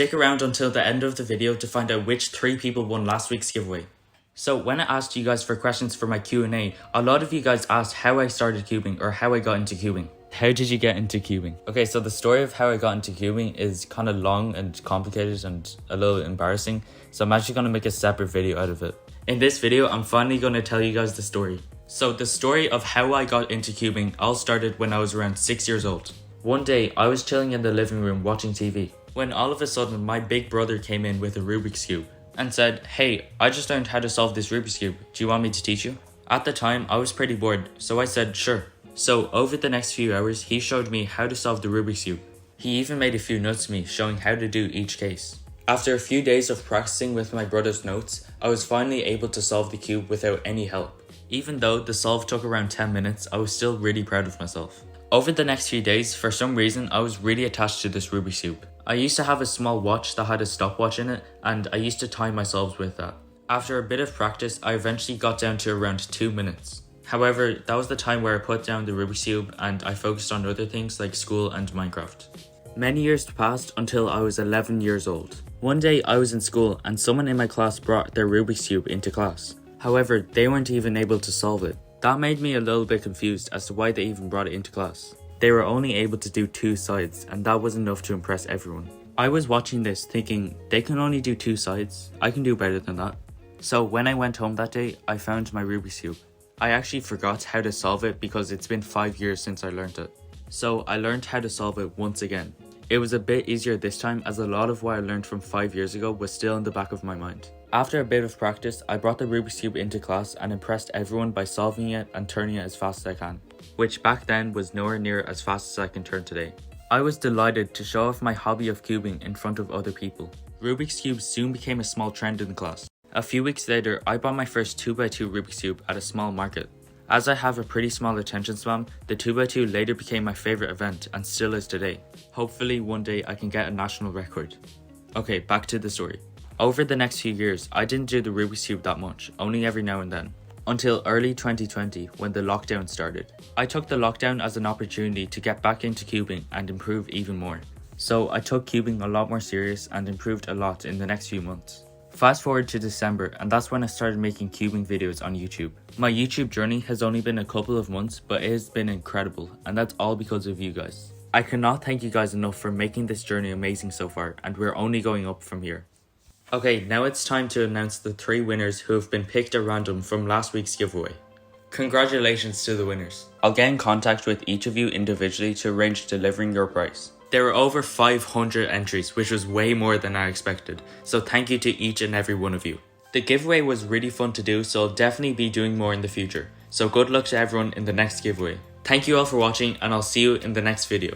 Stick around until the end of the video to find out which 3 people won last week's giveaway. So when I asked you guys for questions for my Q&A, a lot of you guys asked how I started cubing or how I got into cubing. How did you get into cubing? Okay, so the story of how I got into cubing is kind of long and complicated and a little embarrassing, so I'm actually going to make a separate video out of it. In this video, I'm finally going to tell you guys the story. So the story of how I got into cubing all started when I was around 6 years old. One day, I was chilling in the living room watching TV, when all of a sudden my big brother came in with a Rubik's Cube and said, "Hey, I just learned how to solve this Rubik's Cube. Do you want me to teach you?" At the time, I was pretty bored, so I said sure. So over the next few hours, he showed me how to solve the Rubik's Cube. He even made a few notes to me showing how to do each case. After a few days of practicing with my brother's notes, I was finally able to solve the cube without any help. Even though the solve took around 10 minutes, I was still really proud of myself. Over the next few days, for some reason, I was really attached to this Rubik's Cube. I used to have a small watch that had a stopwatch in it, and I used to time my solves with that. After a bit of practice, I eventually got down to around 2 minutes. However, that was the time where I put down the Rubik's Cube and I focused on other things like school and Minecraft. Many years passed until I was 11 years old. One day I was in school and someone in my class brought their Rubik's Cube into class. However, they weren't even able to solve it. That made me a little bit confused as to why they even brought it into class. They were only able to do 2 sides and that was enough to impress everyone. I was watching this thinking, they can only do 2 sides, I can do better than that. So when I went home that day, I found my Rubik's Cube. I actually forgot how to solve it because it's been 5 years since I learned it. So I learned how to solve it once again. It was a bit easier this time as a lot of what I learned from 5 years ago was still in the back of my mind. After a bit of practice, I brought the Rubik's Cube into class and impressed everyone by solving it and turning it as fast as I can, which back then was nowhere near as fast as I can turn today. I was delighted to show off my hobby of cubing in front of other people. Rubik's Cubes soon became a small trend in the class. A few weeks later, I bought my first 2x2 Rubik's Cube at a small market. As I have a pretty small attention span, the 2x2 later became my favourite event and still is today. Hopefully one day I can get a national record. Okay, back to the story. Over the next few years, I didn't do the Rubik's Cube that much, only every now and then. Until early 2020 when the lockdown started. I took the lockdown as an opportunity to get back into cubing and improve even more. So I took cubing a lot more serious and improved a lot in the next few months. Fast forward to December and that's when I started making cubing videos on YouTube. My YouTube journey has only been a couple of months, but it has been incredible and that's all because of you guys. I cannot thank you guys enough for making this journey amazing so far and we're only going up from here. Okay, now it's time to announce the 3 winners who have been picked at random from last week's giveaway. Congratulations to the winners. I'll get in contact with each of you individually to arrange delivering your prize. There were over 500 entries, which was way more than I expected, so thank you to each and every one of you. The giveaway was really fun to do, so I'll definitely be doing more in the future. So good luck to everyone in the next giveaway. Thank you all for watching and I'll see you in the next video.